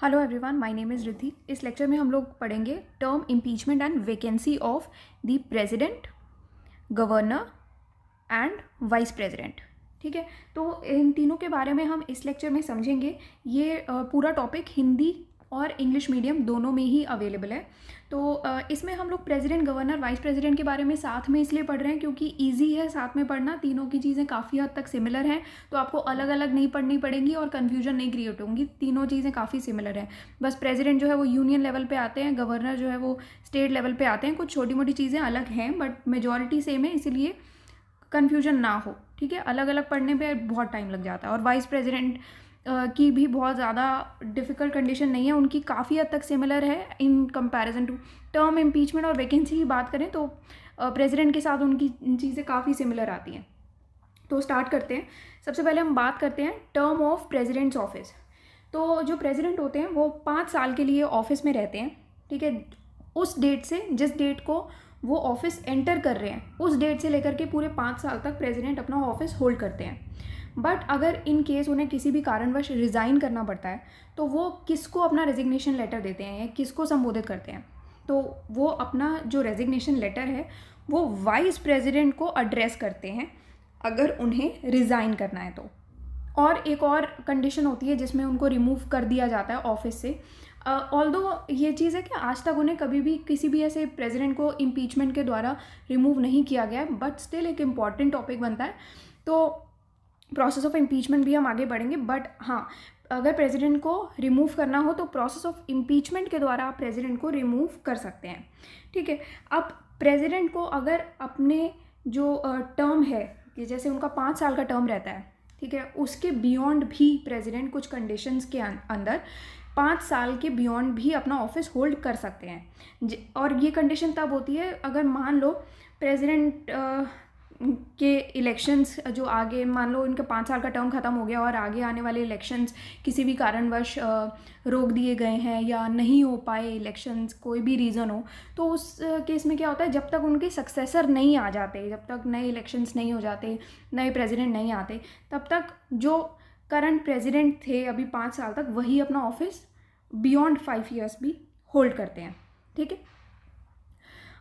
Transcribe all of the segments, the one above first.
Hello everyone, my name is Riddhi. इस lecture में हम लोग पढ़ेंगे term impeachment and vacancy of the president, governor and vice president. ठीक है, तो इन तीनों के बारे में हम इस लेक्चर में समझेंगे। ये पूरा टॉपिक हिंदी और इंग्लिश मीडियम दोनों में ही अवेलेबल है। तो इसमें हम लोग प्रेसिडेंट, गवर्नर, वाइस प्रेसिडेंट के बारे में साथ में इसलिए पढ़ रहे हैं क्योंकि इजी है साथ में पढ़ना। तीनों की चीज़ें काफ़ी हद तक सिमिलर हैं, तो आपको अलग अलग नहीं पढ़नी पड़ेंगी और कन्फ्यूजन नहीं क्रिएट होंगी। तीनों चीज़ें काफ़ी सिमिलर हैं। बस प्रेसिडेंट जो है वो यूनियन लेवल पे आते हैं, गवर्नर जो है वो स्टेट लेवल पे आते हैं। कुछ छोटी मोटी चीज़ें अलग हैं बट मेजॉरिटी सेम है, इसीलिए कन्फ्यूजन ना हो। ठीक है, अलग अलग पढ़ने पे बहुत टाइम लग जाता है। और वाइस प्रेसिडेंट की भी बहुत ज़्यादा डिफ़िकल्ट कंडीशन नहीं है, उनकी काफ़ी हद तक सिमिलर है in comparison to term impeachment और वैकेंसी की बात करें तो प्रेसिडेंट के साथ उनकी चीज़ें काफ़ी सिमिलर आती हैं। तो स्टार्ट करते हैं। सबसे पहले हम बात करते हैं टर्म ऑफ प्रेसिडेंट्स ऑफिस। तो जो प्रेसिडेंट होते हैं वो 5 साल के लिए ऑफिस में रहते हैं। ठीक है, उस डेट से, जिस डेट को वो ऑफिस एंटर कर रहे हैं, उस डेट से लेकर के पूरे 5 साल तक प्रेसिडेंट अपना ऑफिस होल्ड करते हैं। बट अगर इन केस उन्हें किसी भी कारणवश रिज़ाइन करना पड़ता है तो वो किसको अपना रेजिग्नेशन लेटर देते हैं या किसको संबोधित करते हैं? तो वो अपना जो रेजिग्नेशन लेटर है वो वाइस प्रेसिडेंट को एड्रेस करते हैं अगर उन्हें रिज़ाइन करना है तो। और एक और कंडीशन होती है जिसमें उनको रिमूव कर दिया जाता है ऑफिस से। ऑल्दो ये चीज़ है कि आज तक उन्हें कभी भी किसी भी ऐसे प्रेसिडेंट को इम्पीचमेंट के द्वारा रिमूव नहीं किया गया है, बट स्टिल एक इम्पॉर्टेंट टॉपिक बनता है। तो प्रोसेस ऑफ इम्पीचमेंट भी हम आगे बढ़ेंगे, बट हाँ, अगर प्रेसिडेंट को रिमूव करना हो तो प्रोसेस ऑफ इम्पीचमेंट के द्वारा आप प्रेसिडेंट को रिमूव कर सकते हैं। ठीक है, अब प्रेसिडेंट को अगर अपने जो टर्म है कि जैसे उनका 5 साल का टर्म रहता है, ठीक है, उसके बियॉन्ड भी प्रेसिडेंट कुछ कंडीशंस के अंदर 5 साल के बियॉन्ड भी अपना ऑफिस होल्ड कर सकते हैं। और ये कंडीशन तब होती है अगर मान लो प्रेसिडेंट के इलेक्शंस जो आगे, मान लो इनका 5 साल का टर्म ख़त्म हो गया और आगे आने वाले इलेक्शंस किसी भी कारणवश रोक दिए गए हैं या नहीं हो पाए इलेक्शंस, कोई भी रीज़न हो, तो उस केस में क्या होता है, जब तक उनके सक्सेसर नहीं आ जाते, जब तक नए इलेक्शंस नहीं हो जाते, नए प्रेसिडेंट नहीं आते, तब तक जो करंट प्रेसिडेंट थे अभी 5 साल तक, वही अपना ऑफिस बियॉन्ड 5 ईयर्स भी होल्ड करते हैं। ठीक है,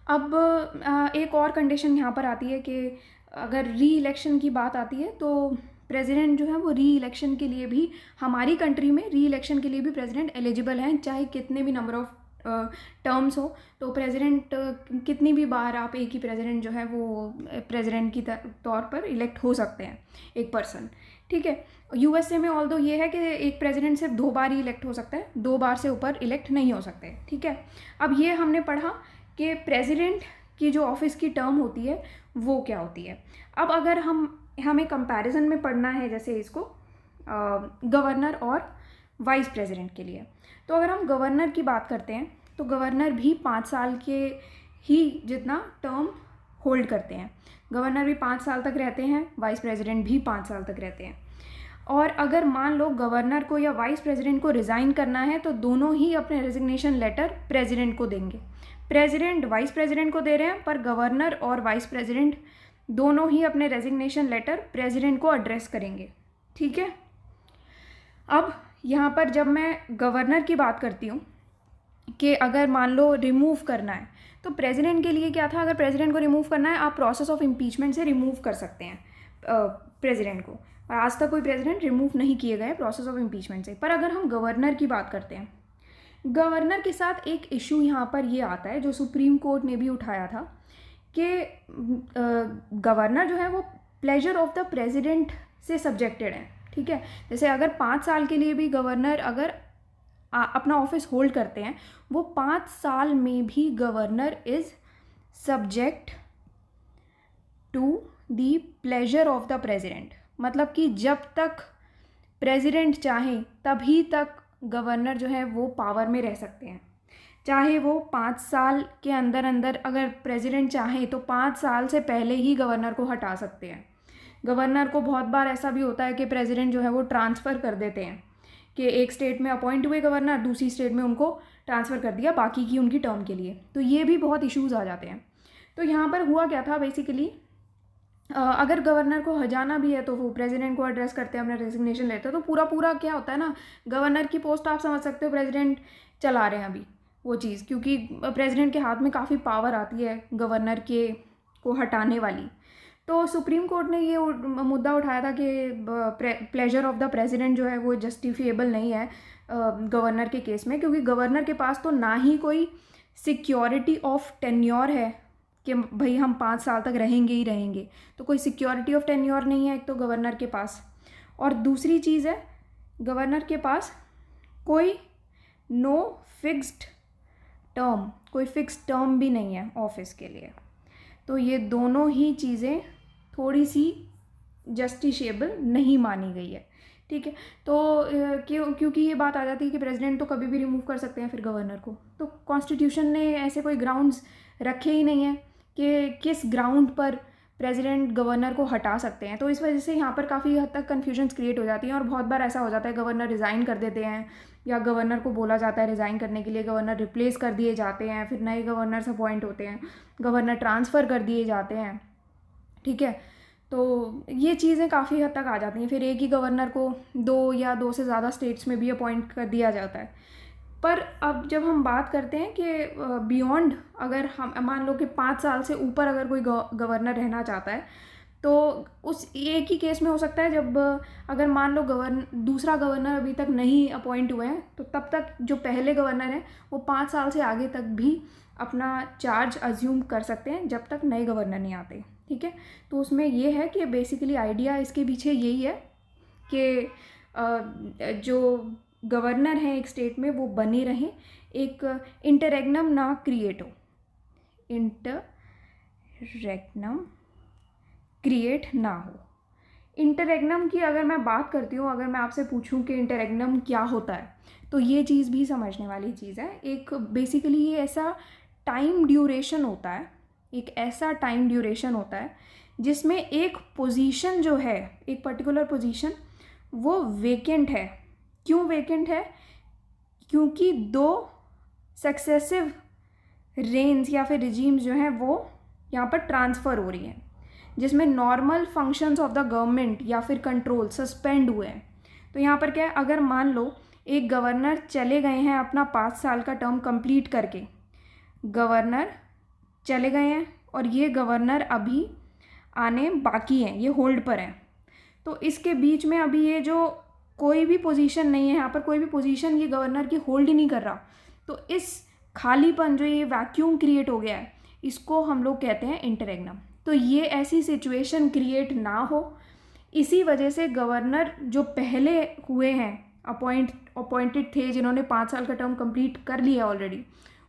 अब एक और कंडीशन यहाँ पर आती है कि अगर री इलेक्शन की बात आती है तो प्रेसिडेंट जो है वो री इलेक्शन के लिए भी, हमारी कंट्री में री इलेक्शन के लिए भी प्रेसिडेंट एलिजिबल हैं, चाहे कितने भी नंबर ऑफ टर्म्स हो। तो प्रेसिडेंट कितनी भी बार आप एक ही प्रेसिडेंट जो है वो प्रेसिडेंट की तौर पर इलेक्ट हो सकते हैं, एक पर्सन। ठीक है, यूएसए में ऑल्दो ये है कि एक प्रेसिडेंट सिर्फ 2 बार ही इलेक्ट हो सकता है, 2 बार से ऊपर इलेक्ट नहीं हो सकते। ठीक है, अब ये हमने पढ़ा कि प्रेसिडेंट की जो ऑफिस की टर्म होती है वो क्या होती है। अब अगर हमें कंपैरिजन में पढ़ना है जैसे इसको गवर्नर और वाइस प्रेसिडेंट के लिए, तो अगर हम गवर्नर की बात करते हैं तो गवर्नर भी 5 साल के ही जितना टर्म होल्ड करते हैं। गवर्नर भी 5 साल तक रहते हैं, वाइस प्रेसिडेंट भी 5 साल तक रहते हैं। और अगर मान लो गवर्नर को या वाइस प्रेसिडेंट को रिज़ाइन करना है तो दोनों ही अपने रेजिग्नेशन लेटर प्रेसिडेंट को देंगे। प्रेसिडेंट वाइस प्रेसिडेंट को दे रहे हैं, पर गवर्नर और वाइस प्रेसिडेंट दोनों ही अपने रेजिग्नेशन लेटर प्रेसिडेंट को एड्रेस करेंगे। ठीक है, अब यहाँ पर जब मैं गवर्नर की बात करती हूँ कि अगर मान लो रिमूव करना है तो प्रेसिडेंट के लिए क्या था, अगर प्रेसिडेंट को रिमूव करना है आप प्रोसेस ऑफ इम्पीचमेंट से रिमूव कर सकते हैं प्रेसिडेंट को, और आज तक कोई प्रेसिडेंट रिमूव नहीं किए गए प्रोसेस ऑफ इम्पीचमेंट से। पर अगर हम गवर्नर की बात करते हैं, गवर्नर के साथ एक इशू यहाँ पर ये आता है जो सुप्रीम कोर्ट ने भी उठाया था कि गवर्नर जो है वो प्लेजर ऑफ द प्रेसिडेंट से सब्जेक्टेड है। ठीक है, जैसे अगर 5 साल के लिए भी गवर्नर अगर अपना ऑफिस होल्ड करते हैं, वो 5 साल में भी governor is subject to the pleasure of the president. मतलब कि जब तक प्रेसिडेंट चाहें तभी तक गवर्नर जो है वो पावर में रह सकते हैं। चाहे वो 5 साल के अंदर अंदर, अगर प्रेसिडेंट चाहे तो 5 साल से पहले ही गवर्नर को हटा सकते हैं। गवर्नर को बहुत बार ऐसा भी होता है कि प्रेसिडेंट जो है वो ट्रांसफ़र कर देते हैं कि एक स्टेट में अपॉइंट हुए गवर्नर, दूसरी स्टेट में उनको ट्रांसफ़र कर दिया बाकी की उनकी टर्म के लिए, तो ये भी बहुत इश्यूज़ आ जाते हैं। तो यहाँ पर हुआ क्या था बेसिकली अगर गवर्नर को हटाना भी है तो वो प्रेसिडेंट को एड्रेस करते हैं, अपना रेजिग्नेशन लेते हैं। तो पूरा पूरा क्या होता है ना, गवर्नर की पोस्ट आप समझ सकते हो प्रेसिडेंट चला रहे हैं अभी वो चीज़, क्योंकि प्रेसिडेंट के हाथ में काफ़ी पावर आती है गवर्नर के को हटाने वाली। तो सुप्रीम कोर्ट ने ये मुद्दा उठाया था कि प्लेजर ऑफ द प्रेसिडेंट जो है वो जस्टिफिएबल नहीं है गवर्नर के केस में, क्योंकि गवर्नर के पास तो ना ही कोई सिक्योरिटी ऑफ टेन्योर है कि भाई हम 5 साल तक रहेंगे ही रहेंगे, तो कोई सिक्योरिटी ऑफ टेन्योर नहीं है एक तो गवर्नर के पास, और दूसरी चीज़ है गवर्नर के पास कोई नो फिक्स्ड टर्म, कोई फिक्स टर्म भी नहीं है ऑफिस के लिए। तो ये दोनों ही चीज़ें थोड़ी सी जस्टिशिएबल नहीं मानी गई है, ठीक है। तो क्योंकि ये बात आ जाती है कि प्रेसिडेंट तो कभी भी रिमूव कर सकते हैं फिर गवर्नर को, तो कॉन्स्टिट्यूशन ने ऐसे कोई ग्राउंड्स रखे ही नहीं है कि किस ग्राउंड पर प्रेसिडेंट गवर्नर को हटा सकते हैं। तो इस वजह से यहाँ पर काफ़ी हद तक कन्फ्यूजन्स क्रिएट हो जाती हैं, और बहुत बार ऐसा हो जाता है गवर्नर रिज़ाइन कर देते हैं, या गवर्नर को बोला जाता है रिज़ाइन करने के लिए, गवर्नर रिप्लेस कर दिए जाते हैं, फिर नए गवर्नर्स अपॉइंट होते हैं, गवर्नर ट्रांसफ़र कर दिए जाते हैं, ठीक है। तो ये चीज़ें काफ़ी हद तक आ जाती हैं, फिर एक ही गवर्नर को 2 या 2 से ज़्यादा स्टेट्स में भी अपॉइंट कर दिया जाता है। पर अब जब हम बात करते हैं कि बियॉन्ड, अगर हम मान लो कि 5 साल से ऊपर अगर कोई गवर्नर रहना चाहता है, तो उस एक ही केस में हो सकता है जब अगर मान लो दूसरा गवर्नर अभी तक नहीं अपॉइंट हुए हैं, तो तब तक जो पहले गवर्नर हैं वो 5 साल से आगे तक भी अपना चार्ज अज्यूम कर सकते हैं जब तक नए गवर्नर नहीं आते, ठीक है। तो उसमें ये है कि बेसिकली आइडिया इसके पीछे यही है कि जो गवर्नर हैं एक स्टेट में वो बने रहें, एक इंटररेग्नम ना क्रिएट हो, इंटररेग्नम क्रिएट ना हो। इंटररेग्नम की अगर मैं बात करती हूँ, अगर मैं आपसे पूछूं कि इंटररेग्नम क्या होता है, तो ये चीज़ भी समझने वाली चीज़ है। एक बेसिकली ये ऐसा टाइम ड्यूरेशन होता है, एक ऐसा टाइम ड्यूरेशन होता है जिसमें एक पोजीशन जो है, एक पर्टिकुलर पोजीशन वो वेकेंट है। क्यों वेकेंट है? क्योंकि 2 सक्सेसिव रेंज या फिर रिजीम्स जो हैं वो यहाँ पर ट्रांसफ़र हो रही हैं, जिसमें normal functions of the government या फिर कंट्रोल सस्पेंड हुए हैं। तो यहाँ पर क्या है, अगर मान लो एक गवर्नर चले गए हैं अपना 5 साल का टर्म कंप्लीट करके, गवर्नर चले गए हैं और ये गवर्नर अभी आने बाकी हैं, ये होल्ड पर हैं, तो इसके बीच में अभी ये जो कोई भी पोजीशन नहीं है, यहाँ पर कोई भी पोजीशन ये गवर्नर की होल्ड ही नहीं कर रहा, तो इस खालीपन जो ये वैक्यूम क्रिएट हो गया है, इसको हम लोग कहते हैं इंटररेग्नम। तो ये ऐसी सिचुएशन क्रिएट ना हो, इसी वजह से गवर्नर जो पहले हुए हैं अपॉइंटेड थे, जिन्होंने 5 साल का टर्म कंप्लीट कर लिया ऑलरेडी,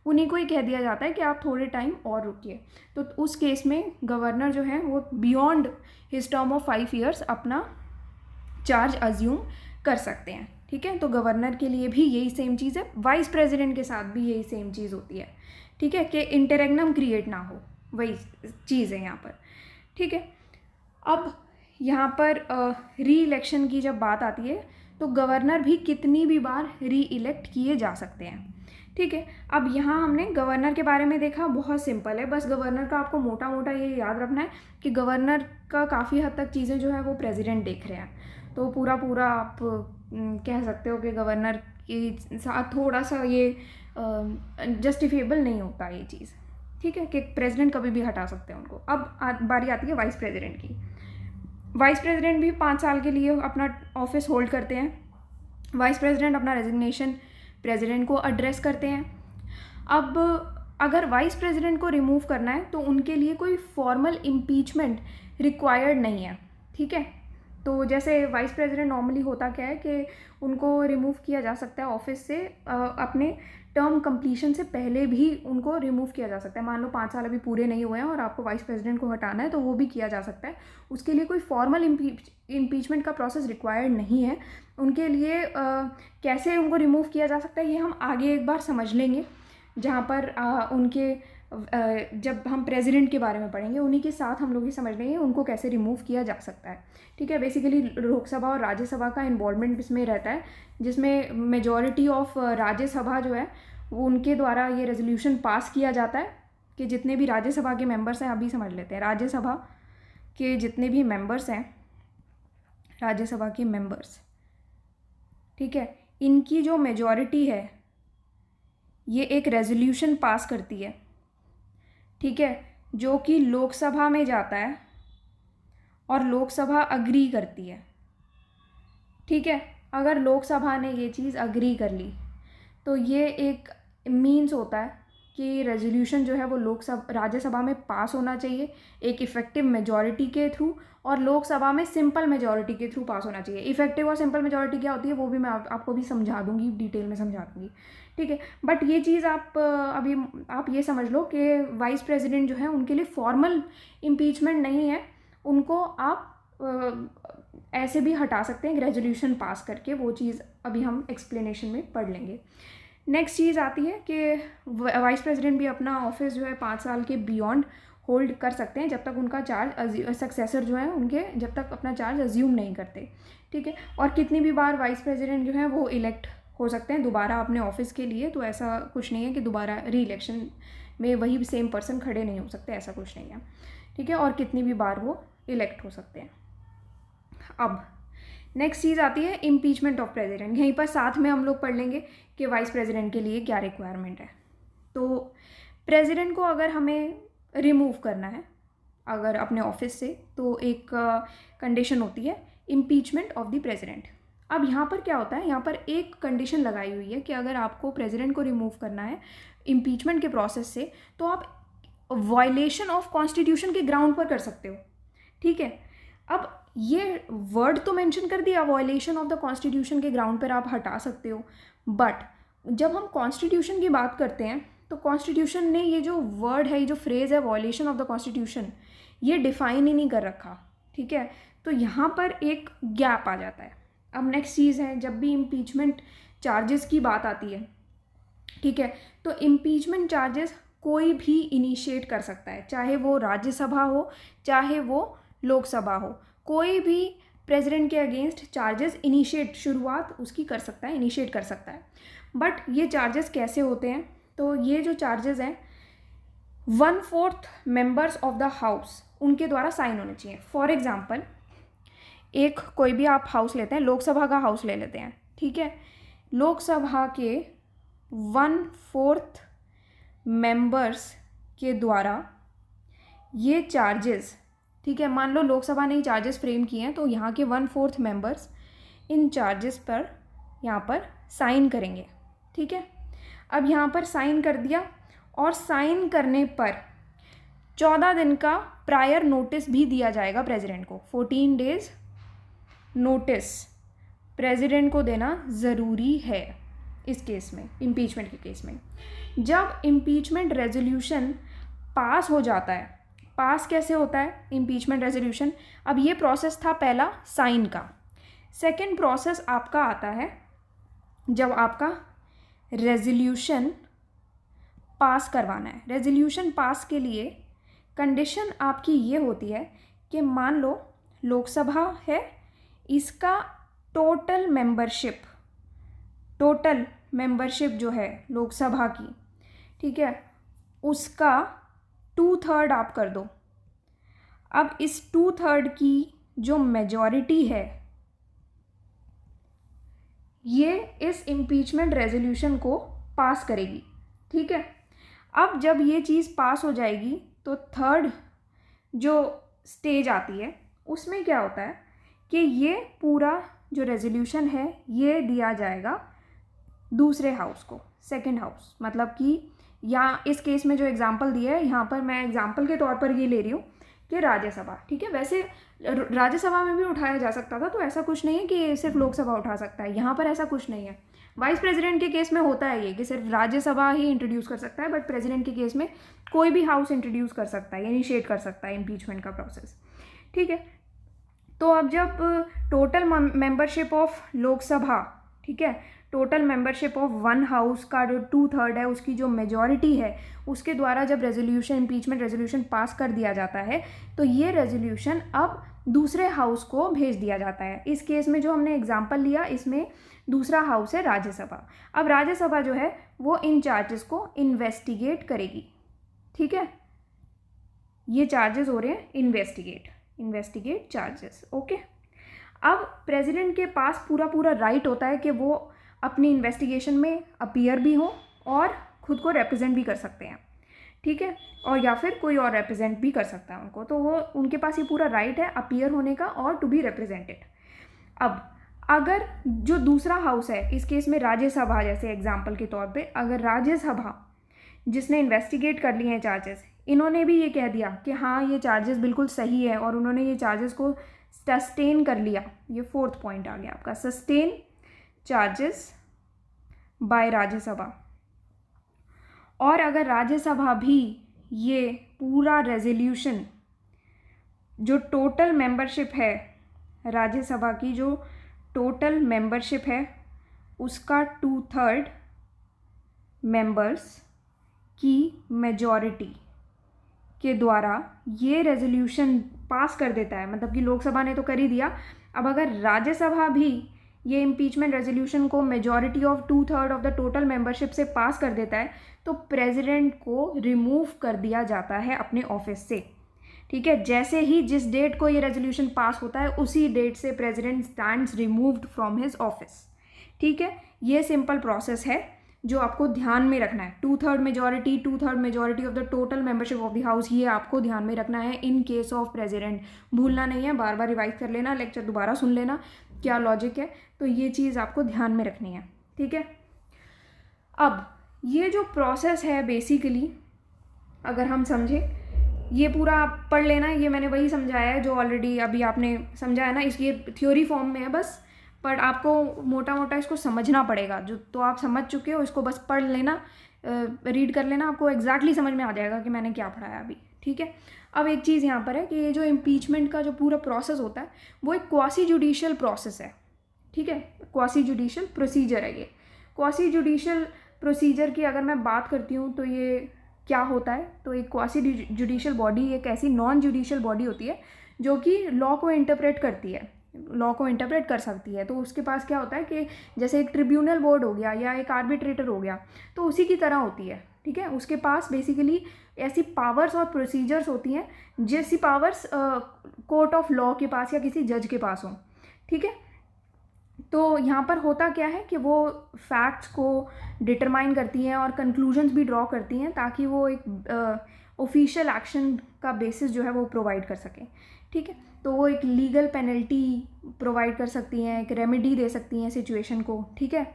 उन्हीं को ही कह दिया जाता है कि आप थोड़े टाइम और रुकिए। तो उस केस में गवर्नर जो है वो beyond his term of 5 years अपना चार्ज अज्यूम कर सकते हैं, ठीक है। तो गवर्नर के लिए भी यही सेम चीज़ है, वाइस प्रेसिडेंट के साथ भी यही सेम चीज़ होती है, ठीक है, कि इंटररेग्नम क्रिएट ना हो, वही चीज़ है यहाँ पर, ठीक है। अब यहाँ पर री इलेक्शन की जब बात आती है तो गवर्नर भी कितनी भी बार री इलेक्ट किए जा सकते हैं, ठीक है। अब यहाँ हमने गवर्नर के बारे में देखा, बहुत सिंपल है, बस गवर्नर का आपको मोटा मोटा ये याद रखना है कि गवर्नर का काफ़ी हद तक चीज़ें जो है वो प्रेसिडेंट देख रहे हैं। तो पूरा पूरा आप कह सकते हो कि गवर्नर के साथ थोड़ा सा ये जस्टिफिएबल नहीं होता ये चीज़, ठीक है, कि प्रेसिडेंट कभी भी हटा सकते हैं उनको। अब बारी आती है वाइस प्रेसिडेंट की। वाइस प्रेसिडेंट भी 5 साल के लिए अपना ऑफिस होल्ड करते हैं। वाइस प्रेसिडेंट अपना रेजिग्नेशन प्रेसिडेंट को एड्रेस करते हैं। अब अगर वाइस प्रेसिडेंट को रिमूव करना है तो उनके लिए कोई फॉर्मल इम्पीचमेंट रिक्वायर्ड नहीं है, ठीक है। तो जैसे वाइस प्रेसिडेंट नॉर्मली होता क्या है कि उनको रिमूव किया जा सकता है ऑफिस से, अपने टर्म कंप्लीशन से पहले भी उनको रिमूव किया जा सकता है। मान लो 5 साल अभी पूरे नहीं हुए हैं और आपको वाइस प्रेसिडेंट को हटाना है, तो वो भी किया जा सकता है। उसके लिए कोई फॉर्मल इम्पीचमेंट का प्रोसेस रिक्वायर्ड नहीं है उनके लिए। कैसे उनको रिमूव किया जा सकता है ये हम आगे एक बार समझ लेंगे, जहाँ पर उनके जब हम प्रेसिडेंट के बारे में पढ़ेंगे उन्हीं के साथ हम लोग ये समझ लेंगे उनको कैसे रिमूव किया जा सकता है, ठीक है। बेसिकली लोकसभा और राज्यसभा का इन्वॉल्वमेंट इसमें रहता है, जिसमें मेजॉरिटी ऑफ राज्यसभा जो है वो उनके द्वारा ये रेजोल्यूशन पास किया जाता है कि जितने भी राज्यसभा के मेंबर्स हैं, अभी समझ लेते हैं। राज्यसभा के जितने भी मेंबर्स हैं, राज्यसभा के मेंबर्स, ठीक है, इनकी जो मेजॉरिटी है ये एक रेजोल्यूशन पास करती है, ठीक है, जो कि लोकसभा में जाता है और लोकसभा अग्री करती है, ठीक है। अगर लोकसभा ने ये चीज़ अग्री कर ली तो ये एक मीन्स होता है कि रेजोल्यूशन जो है वो लोकसभा राज्यसभा में पास होना चाहिए एक इफ़ेक्टिव मेजॉरिटी के थ्रू, और लोकसभा में सिंपल मेजॉरिटी के थ्रू पास होना चाहिए। इफ़ेक्टिव और सिंपल मेजॉरिटी क्या होती है वो भी मैं आपको भी समझा दूंगी, डिटेल में समझा दूंगी, ठीक है। बट ये चीज़ आप अभी आप ये समझ लो कि वाइस प्रेसिडेंट जो है उनके लिए फॉर्मल इम्पीचमेंट नहीं है, उनको आप ऐसे भी हटा सकते हैं रेजोल्यूशन पास करके, वो चीज़ अभी हम एक्सप्लेनेशन में पढ़ लेंगे। नेक्स्ट चीज़ आती है कि वाइस प्रेसिडेंट भी अपना ऑफिस जो है 5 साल के बियॉन्ड होल्ड कर सकते हैं जब तक उनका चार्ज सक्सेसर जो है उनके जब तक अपना चार्ज अज्यूम नहीं करते, ठीक है। और कितनी भी बार वाइस प्रेसिडेंट जो है वो इलेक्ट हो सकते हैं दोबारा अपने ऑफिस के लिए, तो ऐसा कुछ नहीं है कि दोबारा री इलेक्शन में वही सेम पर्सन खड़े नहीं हो सकते, ऐसा कुछ नहीं है, ठीक है। और कितनी भी बार वो इलेक्ट हो सकते हैं। अब नेक्स्ट चीज़ आती है इम्पीचमेंट ऑफ प्रेसिडेंट। यहीं पर साथ में हम लोग पढ़ लेंगे कि वाइस प्रेसिडेंट के लिए क्या रिक्वायरमेंट है। तो प्रेसिडेंट को अगर हमें रिमूव करना है अगर अपने ऑफिस से, तो एक कंडीशन होती है इम्पीचमेंट ऑफ द प्रेसिडेंट। अब यहाँ पर क्या होता है, यहाँ पर एक कंडीशन लगाई हुई है कि अगर आपको प्रेसिडेंट को रिमूव करना है इम्पीचमेंट के प्रोसेस से, तो आप वायलेशन ऑफ कॉन्स्टिट्यूशन के ग्राउंड पर कर सकते हो, ठीक है। अब ये वर्ड तो मेंशन कर दिया, वायलेशन ऑफ द कॉन्स्टिट्यूशन के ग्राउंड पर आप हटा सकते हो, बट जब हम कॉन्स्टिट्यूशन की बात करते हैं तो कॉन्स्टिट्यूशन ने ये जो वर्ड है, ये जो फ्रेज़ है वायलेशन ऑफ द कॉन्स्टिट्यूशन, ये डिफाइन ही नहीं कर रखा, ठीक है। तो यहाँ पर एक गैप आ जाता है। अब नेक्स्ट चीज़ है, जब भी इम्पीचमेंट चार्जेस की बात आती है, ठीक है, तो इम्पीचमेंट चार्जेस कोई भी इनिशिएट कर सकता है, चाहे वो राज्यसभा हो चाहे वो लोकसभा हो, कोई भी प्रेसिडेंट के अगेंस्ट चार्जेस इनिशिएट शुरुआत उसकी कर सकता है, इनिशिएट कर सकता है। बट ये चार्जेस कैसे होते हैं, तो ये जो चार्जेस हैं 1/4 मेंबर्स ऑफ द हाउस उनके द्वारा साइन होने चाहिए। फॉर एग्जांपल एक कोई भी आप हाउस लेते हैं, लोकसभा का हाउस ले लेते हैं, ठीक है, लोकसभा के 1/4 मेंबर्स के द्वारा ये चार्जेस, ठीक है, मान लो लोकसभा ने चार्जेस फ्रेम किए हैं, तो यहाँ के 1/4 मेंबर्स इन चार्जेस पर यहाँ पर साइन करेंगे, ठीक है। अब यहाँ पर साइन कर दिया, और साइन करने पर 14 दिन का प्रायर नोटिस भी दिया जाएगा प्रेसिडेंट को। 14 डेज नोटिस प्रेसिडेंट को देना ज़रूरी है इस केस में, इम्पीचमेंट के केस में। जब इम्पीचमेंट रेजोल्यूशन पास हो जाता है, पास कैसे होता है इम्पीचमेंट रेजोल्यूशन, अब ये प्रोसेस था पहला साइन का। सेकंड प्रोसेस आपका आता है जब आपका रेजोल्यूशन पास करवाना है। रेजोल्यूशन पास के लिए कंडीशन आपकी ये होती है कि मान लो लोकसभा है, इसका टोटल मेंबरशिप जो है लोकसभा की, ठीक है, उसका 2/3 आप कर दो। अब इस 2/3 की जो मेजॉरिटी है ये इस इम्पीचमेंट रेजोल्यूशन को पास करेगी, ठीक है। अब जब ये चीज़ पास हो जाएगी तो थर्ड जो स्टेज आती है उसमें क्या होता है कि ये पूरा जो रेजोल्यूशन है ये दिया जाएगा दूसरे हाउस को, सेकंड हाउस। मतलब कि यहाँ इस केस में जो एग्जांपल दिया है, यहाँ पर मैं एग्जांपल के तौर पर ये ले रही हूँ कि राज्यसभा, ठीक है, वैसे राज्यसभा में भी उठाया जा सकता था, तो ऐसा कुछ नहीं है कि सिर्फ लोकसभा उठा सकता है, यहाँ पर ऐसा कुछ नहीं है। वाइस प्रेसिडेंट के केस में होता है ये कि सिर्फ राज्यसभा ही इंट्रोड्यूस कर सकता है, बट प्रेसिडेंट के केस में कोई भी हाउस इंट्रोड्यूस कर सकता है, इनिशिएट कर सकता है इम्पीचमेंट का प्रोसेस, ठीक है। तो अब जब टोटल मेंबरशिप ऑफ लोकसभा, ठीक है, total membership of one house का जो 2/3 है उसकी जो मेजॉरिटी है उसके द्वारा जब रेजोल्यूशन इम्पीचमेंट रेजोल्यूशन पास कर दिया जाता है, तो ये रेजोल्यूशन अब दूसरे हाउस को भेज दिया जाता है। इस केस में जो हमने एग्जांपल लिया इसमें दूसरा हाउस है राज्यसभा। अब राज्यसभा जो है वो इन चार्जेस को इन्वेस्टिगेट करेगी, ठीक है, ये चार्जेस हो रहे हैं इन्वेस्टिगेट चार्जेस। ओके, अब प्रेसिडेंट के पास पूरा राइट होता है कि वो अपनी इन्वेस्टिगेशन में अपीयर भी हो और खुद को रिप्रेजेंट भी कर सकते हैं, ठीक है, और या फिर कोई और रिप्रेजेंट भी कर सकता है उनको, तो वो उनके पास ये पूरा राइट है अपीयर होने का और टू बी रिप्रेजेंटेड। अब अगर जो दूसरा हाउस है, इस केस में राज्यसभा, जैसे एग्जाम्पल के तौर पे अगर राज्यसभा जिसने इन्वेस्टिगेट कर लिए हैं चार्जेस, इन्होंने भी ये कह दिया कि हाँ ये चार्जेस बिल्कुल सही है और उन्होंने ये चार्जेस को सस्टेन कर लिया, ये 4th पॉइंट आ गया आपका, सस्टेन चार्जेस बाय राज्यसभा, और अगर राज्यसभा भी ये पूरा रेजोल्यूशन, जो टोटल मेंबरशिप है राज्यसभा की, जो टोटल मेंबरशिप है उसका 2/3 मेंबर्स की मेजॉरिटी के द्वारा ये रेजोल्यूशन पास कर देता है, मतलब कि लोकसभा ने तो कर ही दिया, अब अगर राज्यसभा भी ये इम्पीचमेंट रेजोल्यूशन को majority of 2/3 of the total membership से पास कर देता है, तो प्रेसिडेंट को रिमूव कर दिया जाता है अपने ऑफिस से, ठीक है। जैसे ही जिस डेट को ये रेजोल्यूशन पास होता है उसी डेट से president stands removed from his office, ठीक है। ये सिंपल प्रोसेस है जो आपको ध्यान में रखना है। 2/3 majority of the total membership of the house, ये आपको ध्यान में रखना है इन केस ऑफ प्रेसिडेंट। भूलना नहीं है, बार बार रिवाइज कर लेना, लेक्चर दोबारा सुन लेना क्या लॉजिक है, तो ये चीज़ आपको ध्यान में रखनी है, ठीक है। अब ये जो प्रोसेस है बेसिकली अगर हम समझें, ये पूरा आप पढ़ लेना, ये मैंने वही समझाया है जो ऑलरेडी अभी आपने समझा है ना, इसलिए थ्योरी फॉर्म में है बस, पर आपको मोटा मोटा इसको समझना पड़ेगा, जो तो आप समझ चुके हो इसको बस पढ़ लेना, रीड कर लेना, आपको एग्जैक्टली समझ में आ जाएगा कि मैंने क्या पढ़ाया अभी, ठीक है। अब एक चीज़ यहाँ पर है कि ये जो इम्पीचमेंट का जो पूरा प्रोसेस होता है वो एक क्वासी जुडिशियल प्रोसेस है, ठीक है, क्वासी जुडिशियल प्रोसीजर है ये। क्वासी जुडिशियल प्रोसीजर की अगर मैं बात करती हूँ तो ये क्या होता है, तो एक क्वासी जुडिशियल बॉडी एक ऐसी नॉन जुडिशियल बॉडी होती है जो कि लॉ को इंटरप्रेट करती है, लॉ को इंटरप्रेट कर सकती है। तो उसके पास क्या होता है कि जैसे एक ट्रिब्यूनल बोर्ड हो गया या एक आर्बिट्रेटर हो गया, तो उसी की तरह होती है, ठीक है। उसके पास बेसिकली ऐसी पावर्स और प्रोसीजर्स होती हैं जैसी पावर्स कोर्ट ऑफ लॉ के पास या किसी जज के पास हो, ठीक है। तो यहाँ पर होता क्या है कि वो फैक्ट्स को डिटरमाइन करती हैं और कंक्लूजन्स भी ड्रॉ करती हैं ताकि वो एक ऑफिशियल एक्शन का बेसिस जो है वो प्रोवाइड कर सकें, ठीक है। तो वो एक लीगल पेनल्टी प्रोवाइड कर सकती हैं, एक रेमेडी दे सकती हैं सिचुएशन को, ठीक है,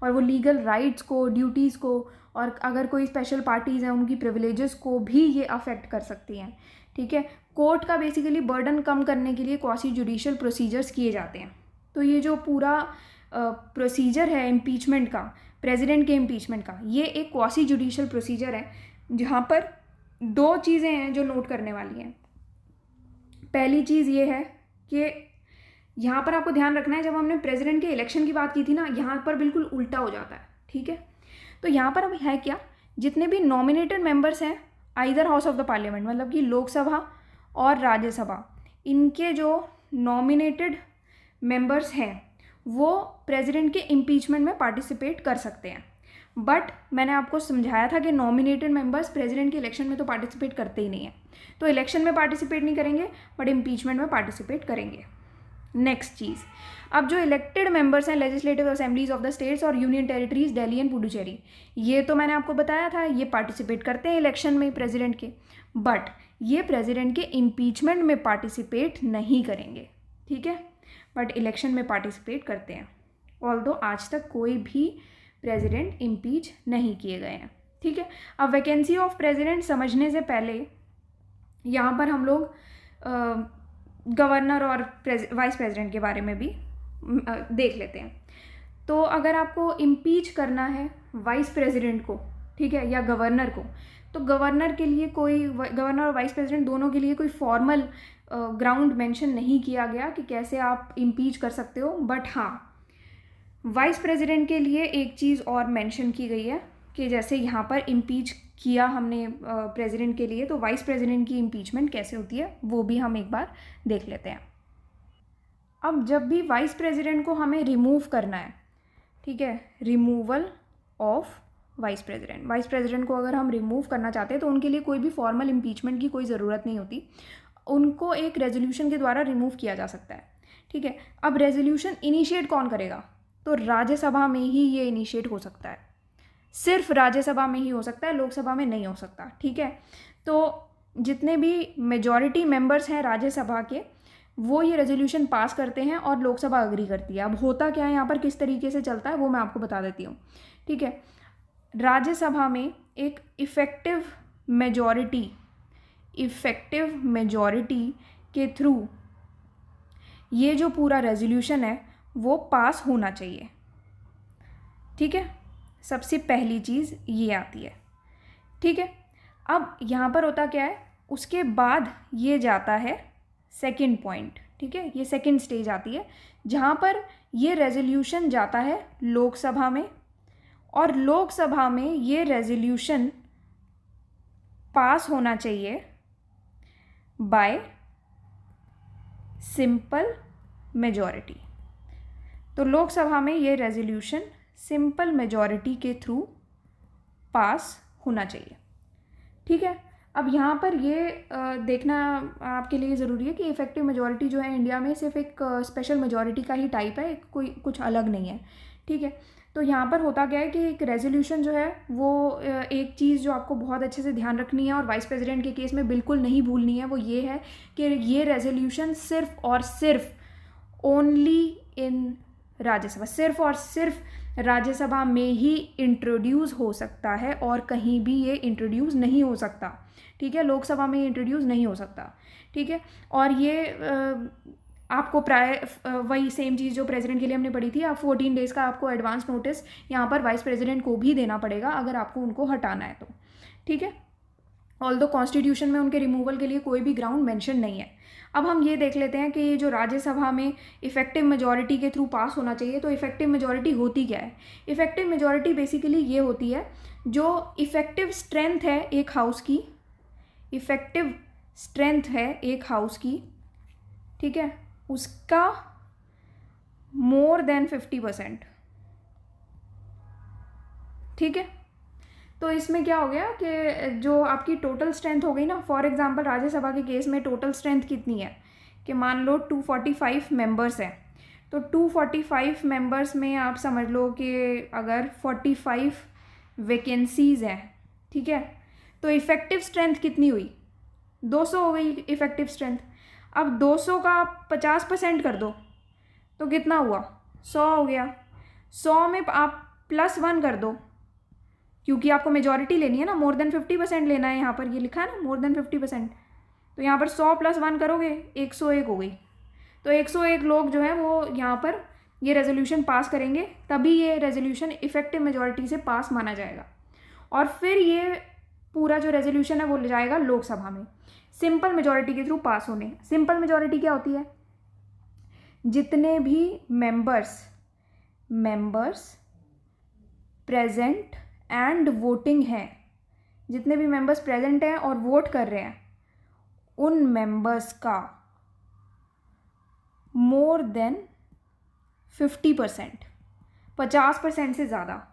और वो लीगल राइट्स को, ड्यूटीज़ को, और अगर कोई स्पेशल पार्टीज़ हैं उनकी प्रिविलेजेस को भी ये अफेक्ट कर सकती हैं, ठीक है। कोर्ट का बेसिकली बर्डन कम करने के लिए क्वासी जुडिशियल प्रोसीजर्स किए जाते हैं। तो ये जो पूरा प्रोसीजर है इम्पीचमेंट का, प्रेसिडेंट के इम्पीचमेंट का, ये एक क्वासी जुडिशियल प्रोसीजर है जहाँ पर 2 चीज़ें हैं जो नोट करने वाली हैं। पहली चीज़ ये है कि यहाँ पर आपको ध्यान रखना है, जब हमने प्रेसिडेंट के इलेक्शन की बात की थी ना, यहाँ पर बिल्कुल उल्टा हो जाता है, ठीक है। तो यहाँ पर अब है क्या, जितने भी नॉमिनेटेड मेंबर्स हैं either house of the parliament, मतलब कि लोकसभा और राज्यसभा, इनके जो नॉमिनेटेड मेंबर्स हैं वो प्रेसिडेंट के इम्पीचमेंट में पार्टिसिपेट कर सकते हैं। बट मैंने आपको समझाया था कि नॉमिनेटेड मेंबर्स प्रेसिडेंट के इलेक्शन में तो पार्टिसिपेट करते ही नहीं हैं, तो इलेक्शन में पार्टिसिपेट नहीं करेंगे बट इम्पीचमेंट में पार्टिसिपेट करेंगे। नेक्स्ट चीज़, अब जो इलेक्टेड मेंबर्स हैं legislative assemblies of the states और union territories Delhi and Puducherry, ये तो मैंने आपको बताया था ये पार्टिसिपेट करते हैं इलेक्शन में प्रेसिडेंट के, बट ये प्रेसिडेंट के इम्पीचमेंट में पार्टिसिपेट नहीं करेंगे, ठीक है, बट इलेक्शन में पार्टिसिपेट करते हैं। ऑल्दो आज तक कोई भी प्रेसिडेंट इम्पीच नहीं किए गए हैं, ठीक है। अब वैकेंसी ऑफ प्रेसिडेंट समझने से पहले यहाँ पर हम लोग गवर्नर और वाइस प्रेसिडेंट के बारे में भी देख लेते हैं। तो अगर आपको इम्पीच करना है वाइस प्रेसिडेंट को, ठीक है, या गवर्नर को, तो गवर्नर के लिए कोई, गवर्नर और वाइस प्रेसिडेंट दोनों के लिए कोई फॉर्मल ग्राउंड मेंशन नहीं किया गया कि कैसे आप इम्पीच कर सकते हो, बट हाँ वाइस प्रेसिडेंट के लिए एक चीज़ और मेंशन की गई है कि जैसे यहाँ पर इम्पीच किया हमने प्रेसिडेंट के लिए, तो वाइस प्रेसिडेंट की इम्पीचमेंट कैसे होती है वो भी हम एक बार देख लेते हैं। अब जब भी वाइस प्रेसिडेंट को हमें रिमूव करना है, ठीक है, रिमूवल ऑफ वाइस प्रेसिडेंट को अगर हम रिमूव करना चाहते हैं तो उनके लिए कोई भी फॉर्मल इम्पीचमेंट की कोई ज़रूरत नहीं होती। उनको एक रेजोल्यूशन के द्वारा रिमूव किया जा सकता है। ठीक है, अब रेजोल्यूशन इनिशिएट कौन करेगा? तो राज्यसभा में ही ये इनिशिएट हो सकता है, सिर्फ राज्यसभा में ही हो सकता है, लोकसभा में नहीं हो सकता। ठीक है, तो जितने भी मेजॉरिटी मेंबर्स हैं राज्यसभा के, वो ये रेजोल्यूशन पास करते हैं और लोकसभा अग्री करती है। अब होता क्या है यहाँ पर, किस तरीके से चलता है, वो मैं आपको बता देती हूँ। ठीक है, राज्यसभा में एक इफ़ेक्टिव मेजॉरिटी के थ्रू ये जो पूरा रेजोल्यूशन है वो पास होना चाहिए। ठीक है, सबसे पहली चीज़ ये आती है। ठीक है, अब यहाँ पर होता क्या है, उसके बाद ये जाता है सेकंड पॉइंट। ठीक है, ये सेकंड स्टेज आती है जहाँ पर ये रेजोल्यूशन जाता है लोकसभा में, और लोकसभा में ये रेजोल्यूशन पास होना चाहिए बाय सिंपल मेजॉरिटी। तो लोकसभा में ये रेजोल्यूशन सिंपल मेजॉरिटी के थ्रू पास होना चाहिए। ठीक है, अब यहाँ पर ये देखना आपके लिए ज़रूरी है कि इफ़ेक्टिव मेजॉरिटी जो है इंडिया में सिर्फ एक स्पेशल मेजॉरिटी का ही टाइप है, कोई कुछ अलग नहीं है। ठीक है, तो यहाँ पर होता क्या है कि एक रेजोल्यूशन जो है वो एक चीज़ जो आपको बहुत अच्छे से ध्यान रखनी है और वाइस प्रेसिडेंट के केस में बिल्कुल नहीं भूलनी है, वो ये है कि ये रेजोल्यूशन सिर्फ और सिर्फ ओनली इन राज्यसभा, सिर्फ और सिर्फ राज्यसभा में ही इंट्रोड्यूस हो सकता है और कहीं भी ये इंट्रोड्यूस नहीं हो सकता। ठीक है, लोकसभा में इंट्रोड्यूस नहीं हो सकता। ठीक है, और ये आपको प्राय वही सेम चीज़ जो प्रेसिडेंट के लिए हमने पढ़ी थी, आप 14 डेज़ का आपको एडवांस नोटिस यहाँ पर वाइस प्रेसिडेंट को भी देना पड़ेगा अगर आपको उनको हटाना है तो। ठीक है, ऑल्दो कॉन्स्टिट्यूशन में उनके रिमूवल के लिए कोई भी ग्राउंड मेंशन नहीं है। अब हम ये देख लेते हैं कि ये जो राज्यसभा में इफ़ेक्टिव मेजॉरिटी के थ्रू पास होना चाहिए, तो इफ़ेक्टिव मेजॉरिटी होती क्या है? इफ़ेक्टिव मेजॉरिटी बेसिकली ये होती है जो इफ़ेक्टिव स्ट्रेंथ है एक हाउस की, इफ़ेक्टिव स्ट्रेंथ है एक हाउस की, ठीक है, उसका मोर देन 50%। ठीक है, तो इसमें क्या हो गया कि जो आपकी टोटल स्ट्रेंथ हो गई ना, फॉर एग्जांपल राज्यसभा के केस में टोटल स्ट्रेंथ कितनी है कि मान लो 245 मेंबर्स हैं, तो 245 मेंबर्स में आप समझ लो कि अगर 45 वैकेंसीज़ हैं, ठीक है, तो इफ़ेक्टिव स्ट्रेंथ कितनी हुई? 200 हो गई इफ़ेक्टिव स्ट्रेंथ। अब 200 का 50% कर दो तो कितना हुआ? 100 हो गया। 100 में आप +1 कर दो, क्योंकि आपको मेजॉरिटी लेनी है ना, मोर देन 50% लेना है, यहाँ पर ये लिखा है ना मोर देन 50%, तो यहाँ पर 100 + 1 करोगे 101 हो गई। तो 101 लोग जो है वो यहाँ पर ये रेजोल्यूशन पास करेंगे, तभी ये रेजोल्यूशन इफ़ेक्टिव मेजॉरिटी से पास माना जाएगा, और फिर ये पूरा जो रेजोल्यूशन है वो ले जाएगा लोकसभा में सिंपल मेजॉरिटी के थ्रू पास होने। सिंपल मेजॉरिटी क्या होती है? जितने भी मेंबर्स प्रेजेंट एंड वोटिंग हैं, जितने भी मेंबर्स प्रेजेंट हैं और वोट कर रहे हैं, उन मेंबर्स का मोर देन 50%, 50% से ज़्यादा।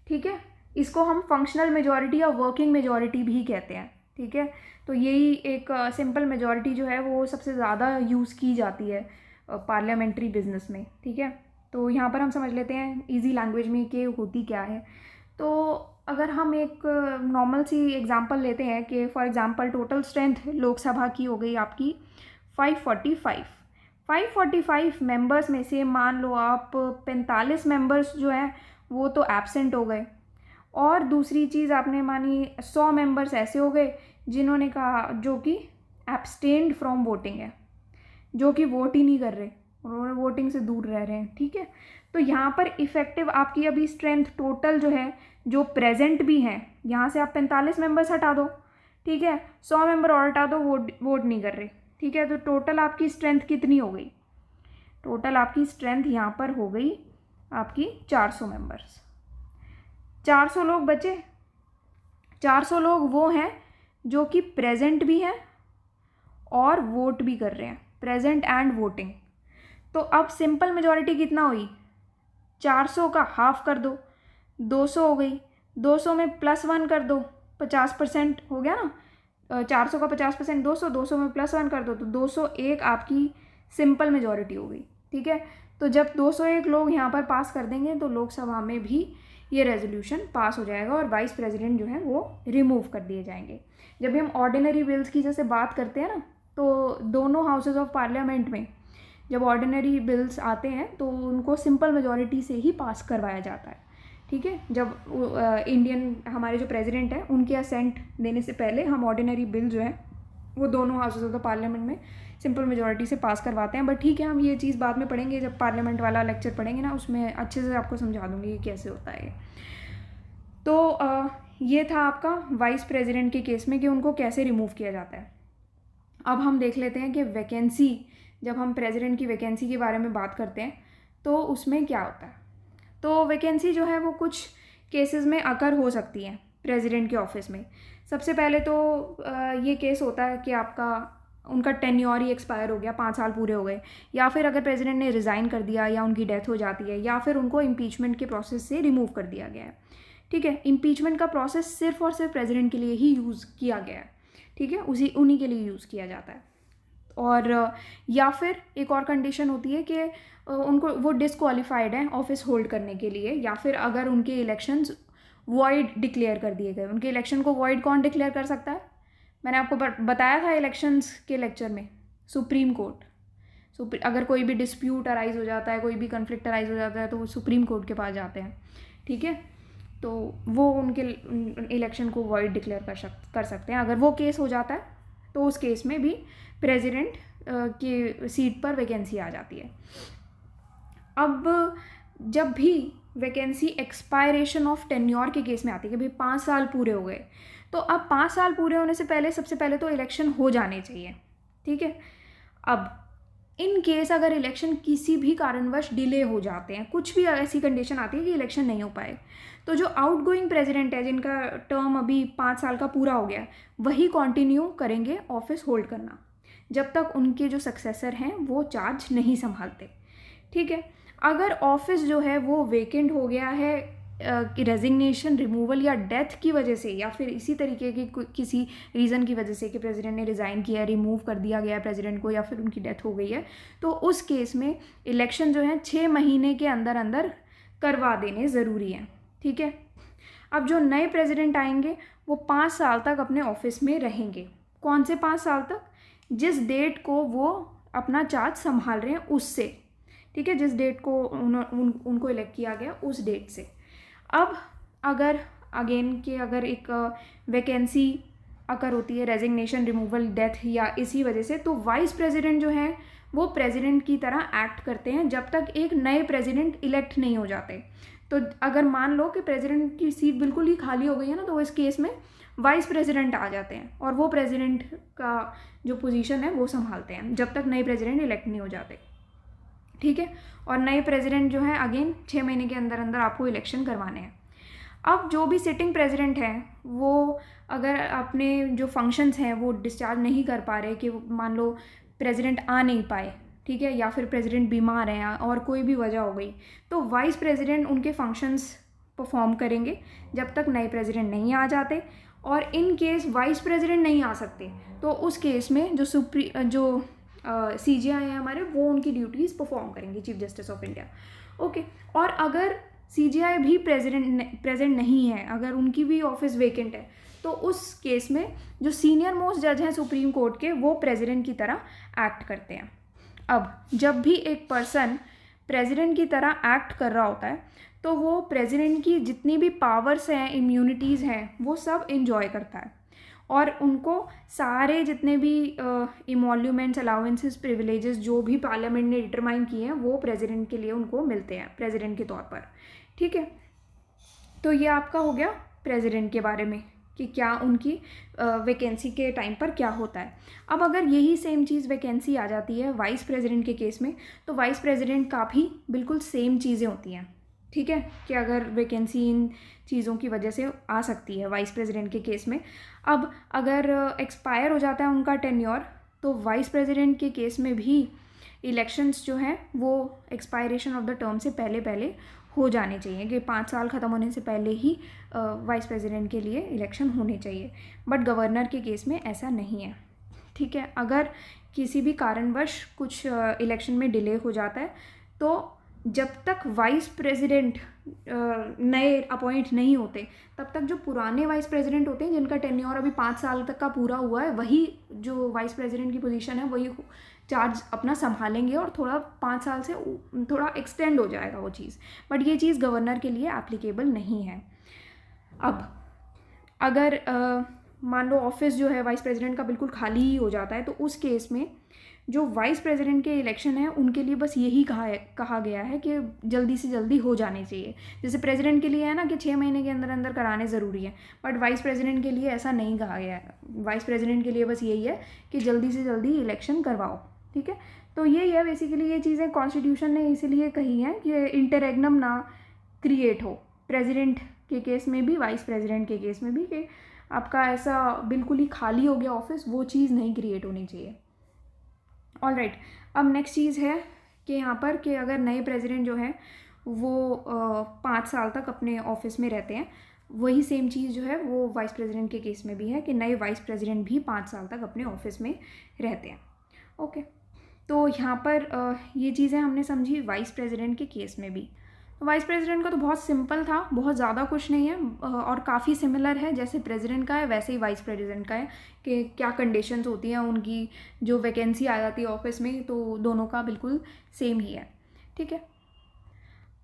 ठीक है, इसको हम फंक्शनल मेजॉरिटी या वर्किंग मेजॉरिटी भी कहते हैं। ठीक है, तो यही एक सिंपल मेजॉरिटी जो है वो सबसे ज़्यादा यूज़ की जाती है पार्लियामेंट्री बिजनेस में। ठीक है, तो यहाँ पर हम समझ लेते हैं इजी लैंग्वेज में कि होती क्या है। तो अगर हम एक नॉर्मल सी एग्जांपल लेते हैं कि for example total strength Lok Sabha की हो गई आपकी 545 मेंबर्स में से मान लो आप 45 मेंबर्स जो हैं वो तो एब्सेंट हो गए, और दूसरी चीज़ आपने मानी 100 मेंबर्स ऐसे हो गए जिन्होंने कहा, जो कि एब्सटेन्ड फ्रॉम वोटिंग है, जो कि वोट ही नहीं कर रहे, उन्होंने वोटिंग से दूर रह रहे हैं। ठीक है, तो यहाँ पर इफ़ेक्टिव आपकी अभी स्ट्रेंथ टोटल जो है, जो प्रेजेंट भी हैं, यहाँ से आप 45 मेंबर्स हटा दो, ठीक है, 100 मेंबर और हटा दो, वोट नहीं कर रहे। ठीक है, तो टोटल आपकी स्ट्रेंथ कितनी हो गई? टोटल आपकी स्ट्रेंथ यहाँ पर हो गई आपकी 400 मेंबर्स। 400 लोग बचे। 400 लोग वो हैं जो कि प्रेजेंट भी हैं और वोट भी कर रहे हैं, प्रेजेंट एंड वोटिंग। तो अब सिंपल मेजॉरिटी कितना हुई? 400 का हाफ कर दो, 200 हो गई। 200 में +1 कर दो, 50% हो गया ना, 400 का 50% 200, 200 में +1 कर दो तो 201 आपकी सिंपल मेजॉरिटी हो गई। ठीक है, तो जब 201 लोग यहाँ पर पास कर देंगे तो लोकसभा में भी ये रेजोल्यूशन पास हो जाएगा और वाइस प्रेसिडेंट जो है वो रिमूव कर दिए जाएंगे। जब भी हम ऑर्डिनरी बिल्स की जैसे बात करते हैं ना, तो दोनों हाउसेज ऑफ पार्लियामेंट में जब ऑर्डिनरी बिल्स आते हैं तो उनको सिंपल मेजॉरिटी से ही पास करवाया जाता है। ठीक है, जब इंडियन हमारे जो प्रेसिडेंट हैं उनके असेंट देने से पहले हम ऑर्डिनरी बिल जो है वो दोनों हाउसेज ऑफ द पार्लियामेंट में सिंपल मेजॉरिटी से पास करवाते हैं। बट ठीक है, हम ये चीज़ बाद में पढ़ेंगे, जब पार्लियामेंट वाला लेक्चर पढ़ेंगे ना, उसमें अच्छे से आपको समझा दूंगी कि कैसे होता है। तो ये था आपका वाइस प्रेसिडेंट के केस में कि उनको कैसे रिमूव किया जाता है। अब हम देख लेते हैं कि वैकेंसी, जब हम प्रेसिडेंट की वैकेंसी के बारे में बात करते हैं तो उसमें क्या होता है। तो वैकेंसी जो है वो कुछ केसेस में अकर हो सकती है प्रेसिडेंट के ऑफिस में। सबसे पहले तो ये केस होता है कि आपका उनका टेन्योर ही एक्सपायर हो गया, 5 साल पूरे हो गए, या फिर अगर प्रेसिडेंट ने रिज़ाइन कर दिया या उनकी डेथ हो जाती है, या फिर उनको इम्पीचमेंट के प्रोसेस से रिमूव कर दिया गया है। ठीक है, इम्पीचमेंट का प्रोसेस सिर्फ और सिर्फ प्रेसिडेंट के लिए ही यूज़ किया गया है। ठीक है, उन्हीं के लिए यूज़ किया जाता है। और या फिर एक और कंडीशन होती है कि उनको वो डिसक्वालीफाइड हैं ऑफिस होल्ड करने के लिए, या फिर अगर उनके इलेक्शंस वॉइड डिक्लेयर कर दिए गए। उनके इलेक्शन को वॉइड कौन डिक्लेयर कर सकता है? मैंने आपको बताया था इलेक्शंस के लेक्चर में, सुप्रीम कोर्ट। अगर कोई भी डिस्प्यूट अराइज हो जाता है, कोई भी कन्फ्लिक्ट अराइज हो जाता है, तो वो सुप्रीम कोर्ट के पास जाते हैं। ठीक है, तो वो उनके इलेक्शन को वॉइड डिक्लेयर कर सकते हैं। अगर वो केस हो जाता है तो उस केस में भी प्रेसिडेंट की सीट पर वैकेंसी आ जाती है। अब जब भी वैकेंसी एक्सपायरेशन ऑफ टेन्योर के केस में आती है कि भाई 5 साल पूरे हो गए, तो अब 5 साल पूरे होने से पहले सबसे पहले तो इलेक्शन हो जाने चाहिए। ठीक है, अब इन केस अगर इलेक्शन किसी भी कारणवश डिले हो जाते हैं, कुछ भी ऐसी कंडीशन आती है कि इलेक्शन नहीं हो पाए, तो जो आउटगोइंग प्रेसिडेंट है जिनका टर्म अभी 5 साल का पूरा हो गया, वही कंटिन्यू करेंगे ऑफिस होल्ड करना जब तक उनके जो सक्सेसर हैं वो चार्ज नहीं संभालते। ठीक है, अगर ऑफिस जो है वो वेकेंट हो गया है रेजिग्नेशन, रिमूवल या डेथ की वजह से, या फिर इसी तरीके की किसी रीज़न की वजह से कि प्रेसिडेंट ने रिज़ाइन किया, रिमूव कर दिया गया है प्रेसिडेंट को, या फिर उनकी डेथ हो गई है, तो उस केस में इलेक्शन जो है 6 महीने के अंदर अंदर करवा देने ज़रूरी हैं। ठीक है, अब जो नए प्रेसिडेंट आएंगे वो 5 साल तक अपने ऑफिस में रहेंगे। कौन से 5 साल तक? जिस डेट को वो अपना चार्ज संभाल रहे हैं उससे। ठीक है, जिस डेट को उनको इलेक्ट किया गया उस डेट से। अब अगर अगर एक वैकेंसी अकर होती है, रेजिग्नेशन, रिमूवल, डेथ या इसी वजह से, तो वाइस प्रेसिडेंट जो है वो प्रेसिडेंट की तरह एक्ट करते हैं जब तक एक नए प्रेसिडेंट इलेक्ट नहीं हो जाते। तो अगर मान लो कि प्रेसिडेंट की सीट बिल्कुल ही खाली हो गई है ना, तो इस केस में वाइस प्रेसिडेंट आ जाते हैं और वो प्रेसिडेंट का जो पोजीशन है वो संभालते हैं जब तक नए प्रेसिडेंट इलेक्ट नहीं हो जाते। ठीक है, और नए प्रेसिडेंट जो है अगेन 6 महीने के अंदर अंदर आपको इलेक्शन करवाने हैं। अब जो भी सिटिंग प्रेसिडेंट है वो अगर अपने जो फंक्शंस हैं वो डिस्चार्ज नहीं कर पा रहे, कि मान लो प्रेसिडेंट आ नहीं पाए, ठीक है, या फिर प्रेसिडेंट बीमार हैं और कोई भी वजह हो गई, तो वाइस प्रेसिडेंट उनके फंक्शंस परफॉर्म करेंगे जब तक नए प्रेसिडेंट नहीं आ जाते। और इन केस वाइस प्रेसिडेंट नहीं आ सकते तो उस केस में जो CJI हैं हमारे, वो उनकी ड्यूटीज़ परफॉर्म करेंगे, chief justice of India. Okay, और अगर CJI भी प्रेजेंट नहीं है, अगर उनकी भी ऑफिस वेकेंट है, तो उस केस में जो सीनियर मोस्ट जज हैं सुप्रीम कोर्ट के, वो प्रेसिडेंट की तरह एक्ट करते हैं। अब जब भी एक पर्सन प्रेसिडेंट की तरह एक्ट कर रहा होता है तो वो प्रेसिडेंट की जितनी भी पावर्स हैं, इम्यूनिटीज़ हैं, वो सब इन्जॉय करता है, और उनको सारे जितने भी इमोल्यूमेंट्स, अलाउंसेस, प्रिविलेजेस जो भी पार्लियामेंट ने डिटरमाइन किए हैं वो प्रेसिडेंट के लिए उनको मिलते हैं प्रेसिडेंट के तौर पर। ठीक है, तो ये आपका हो गया प्रेसिडेंट के बारे में कि क्या उनकी वैकेंसी के टाइम पर क्या होता है। अब अगर यही सेम चीज़ वैकेंसी आ जाती है वाइस प्रेसिडेंट के केस में, तो वाइस प्रेसिडेंट का भी बिल्कुल सेम चीज़ें होती हैं। ठीक है, कि अगर वैकेंसी इन चीज़ों की वजह से आ सकती है वाइस प्रेसिडेंट के केस में। अब अगर एक्सपायर हो जाता है उनका टेन्योर, तो वाइस प्रेसिडेंट के केस में भी इलेक्शंस जो हैं वो एक्सपायरेशन ऑफ द टर्म से पहले पहले हो जाने चाहिए, कि 5 साल ख़त्म होने से पहले ही वाइस प्रेसिडेंट के लिए इलेक्शन होने चाहिए। बट गवर्नर के केस में ऐसा नहीं है, ठीक है। अगर किसी भी कारणवश कुछ इलेक्शन में डिले हो जाता है तो जब तक वाइस प्रेसिडेंट नए अपॉइंट नहीं होते तब तक जो पुराने वाइस प्रेसिडेंट होते हैं जिनका टेन्योर अभी 5 साल तक का पूरा हुआ है, वही जो वाइस प्रेसिडेंट की पोजीशन है वही चार्ज अपना संभालेंगे और थोड़ा 5 साल से थोड़ा एक्सटेंड हो जाएगा वो चीज़। बट ये चीज़ गवर्नर के लिए एप्लीकेबल नहीं है। अब अगर मान लो ऑफिस जो है वाइस प्रेसिडेंट का बिल्कुल खाली ही हो जाता है तो उस केस में जो वाइस प्रेसिडेंट के इलेक्शन है उनके लिए बस यही कहा गया है कि जल्दी से जल्दी हो जाने चाहिए। जैसे प्रेसिडेंट के लिए है ना कि 6 महीने के अंदर अंदर कराने ज़रूरी है, बट वाइस प्रेसिडेंट के लिए ऐसा नहीं कहा गया है। वाइस प्रेसिडेंट के लिए बस यही है कि जल्दी से जल्दी इलेक्शन करवाओ, ठीक है। तो यही है बेसिकली, ये चीज़ें कॉन्स्टिट्यूशन ने इसीलिए कही हैं कि इंटररेग्नम ना क्रिएट हो, प्रेसिडेंट के केस में भी वाइस प्रेसिडेंट के केस में भी, कि आपका ऐसा बिल्कुल ही खाली हो गया ऑफिस, वो चीज़ नहीं क्रिएट होनी चाहिए। ऑल राइट, अब नेक्स्ट चीज़ है कि यहाँ पर कि अगर नए प्रेसिडेंट जो है वो 5 साल तक अपने ऑफिस में रहते हैं, वही सेम चीज़ जो है वो वाइस प्रेसिडेंट के केस में भी है कि नए वाइस प्रेसिडेंट भी 5 साल तक अपने ऑफिस में रहते हैं। ओके, तो यहाँ पर ये चीज़ें हमने समझी वाइस प्रेसिडेंट के केस में भी। वाइस प्रेसिडेंट का तो बहुत सिंपल था, बहुत ज़्यादा कुछ नहीं है और काफ़ी सिमिलर है, जैसे प्रेसिडेंट का है वैसे ही वाइस प्रेसिडेंट का है कि क्या कंडीशंस होती हैं उनकी, जो वैकेंसी आ जाती है ऑफिस में, तो दोनों का बिल्कुल सेम ही है, ठीक है।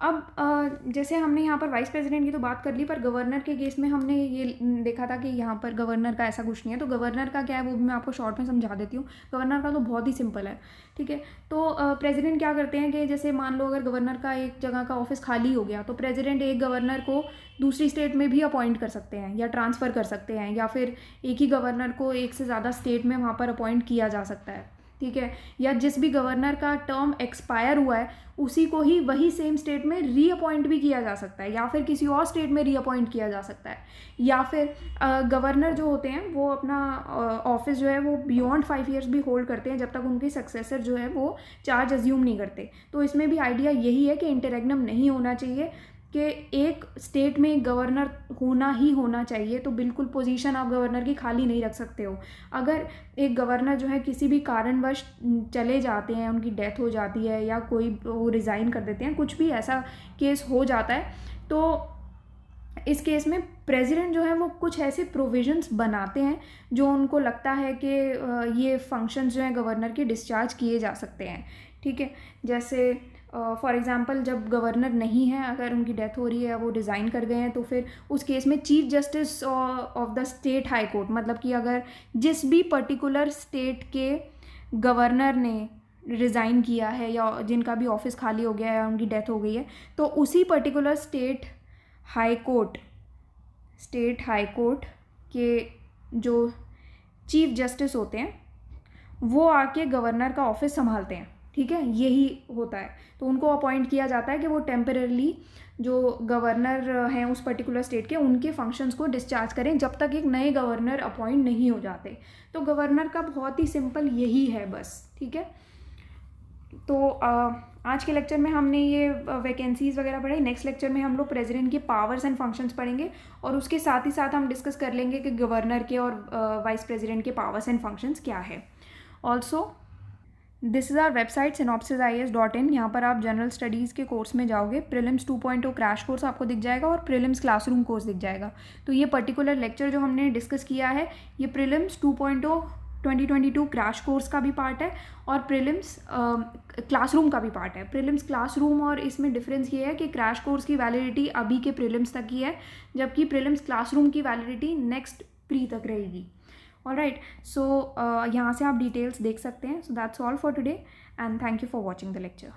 अब जैसे हमने यहाँ पर वाइस प्रेसिडेंट की तो बात कर ली, पर गवर्नर के केस में हमने ये देखा था कि यहाँ पर गवर्नर का ऐसा कुछ नहीं है। तो गवर्नर का क्या है वो भी मैं आपको शॉर्ट में समझा देती हूँ। गवर्नर का तो बहुत ही सिंपल है, ठीक है। तो प्रेसिडेंट क्या करते हैं कि जैसे मान लो अगर गवर्नर का एक जगह का ऑफिस खाली हो गया तो प्रेसिडेंट एक गवर्नर को दूसरी स्टेट में भी अपॉइंट कर सकते हैं या ट्रांसफ़र कर सकते हैं, या फिर एक ही गवर्नर को एक से ज़्यादा स्टेट में वहाँ पर अपॉइंट किया जा सकता है, ठीक है। या जिस भी गवर्नर का टर्म एक्सपायर हुआ है उसी को ही वही सेम स्टेट में रीअपॉइंट भी किया जा सकता है, या फिर किसी और स्टेट में रीअपॉइंट किया जा सकता है। या फिर गवर्नर जो होते हैं वो अपना ऑफिस जो है वो बियॉन्ड 5 ईयर्स भी होल्ड करते हैं जब तक उनके सक्सेसर जो है वो चार्ज अज्यूम नहीं करते। तो इसमें भी आइडिया यही है कि इंटररेग्नम नहीं होना चाहिए, कि एक स्टेट में एक गवर्नर होना ही होना चाहिए। तो बिल्कुल पोजीशन आप गवर्नर की खाली नहीं रख सकते हो। अगर एक गवर्नर जो है किसी भी कारणवश चले जाते हैं, उनकी डेथ हो जाती है या कोई वो रिज़ाइन कर देते हैं, कुछ भी ऐसा केस हो जाता है, तो इस केस में प्रेसिडेंट जो है वो कुछ ऐसे प्रोविजंस बनाते हैं जो उनको लगता है कि ये फंक्शंस जो हैं गवर्नर के डिस्चार्ज किए जा सकते हैं, ठीक है। जैसे फॉर एग्ज़ाम्पल जब गवर्नर नहीं है, अगर उनकी डेथ हो रही है, वो रिज़ाइन कर गए हैं, तो फिर उस केस में chief justice of the state high court, मतलब कि अगर जिस भी पर्टिकुलर स्टेट के गवर्नर ने रिज़ाइन किया है या जिनका भी ऑफिस खाली हो गया है या उनकी डेथ हो गई है, तो उसी पर्टिकुलर स्टेट हाई कोर्ट के जो चीफ जस्टिस होते हैं वो आके गवर्नर का ऑफिस संभालते हैं, ठीक है। यही होता है, तो उनको अपॉइंट किया जाता है कि वो टेम्पररी जो गवर्नर हैं उस पर्टिकुलर स्टेट के, उनके फंक्शंस को डिस्चार्ज करें जब तक एक नए गवर्नर अपॉइंट नहीं हो जाते। तो गवर्नर का बहुत ही सिंपल यही है बस, ठीक है। तो आज के लेक्चर में हमने ये वैकेंसीज़ वगैरह पढ़ाई। नेक्स्ट लेक्चर में हम लोग प्रेसिडेंट के पावर्स एंड फंक्शंस पढ़ेंगे और उसके साथ ही साथ हम डिस्कस कर लेंगे कि गवर्नर के और वाइस प्रेसिडेंट के पावर्स एंड फंक्शंस क्या है। Also this is our website synopsisis.in। यहाँ पर आप जनरल स्टडीज़ के कोर्स में जाओगे, प्रीलिम्स 2.0 क्रैश कोर्स आपको दिख जाएगा और प्रीलिम्स क्लासरूम कोर्स दिख जाएगा। तो ये पर्टिकुलर लेक्चर जो हमने डिस्कस किया है ये प्रीलिम्स 2.0 2022 क्रैश कोर्स का भी पार्ट है और प्रीलिम्स क्लासरूम का भी पार्ट है। प्रीलिम्स क्लासरूम और इसमें डिफरेंस ये है कि क्रैश कोर्स की वैलिडिटी अभी के प्रीलिम्स तक ही है, जबकि प्रीलिम्स क्लासरूम की वैलिडिटी नेक्स्ट प्री तक रहेगी। ऑलराइट, सो यहाँ से आप डिटेल्स देख सकते हैं। So that's all for today and thank you for watching the lecture.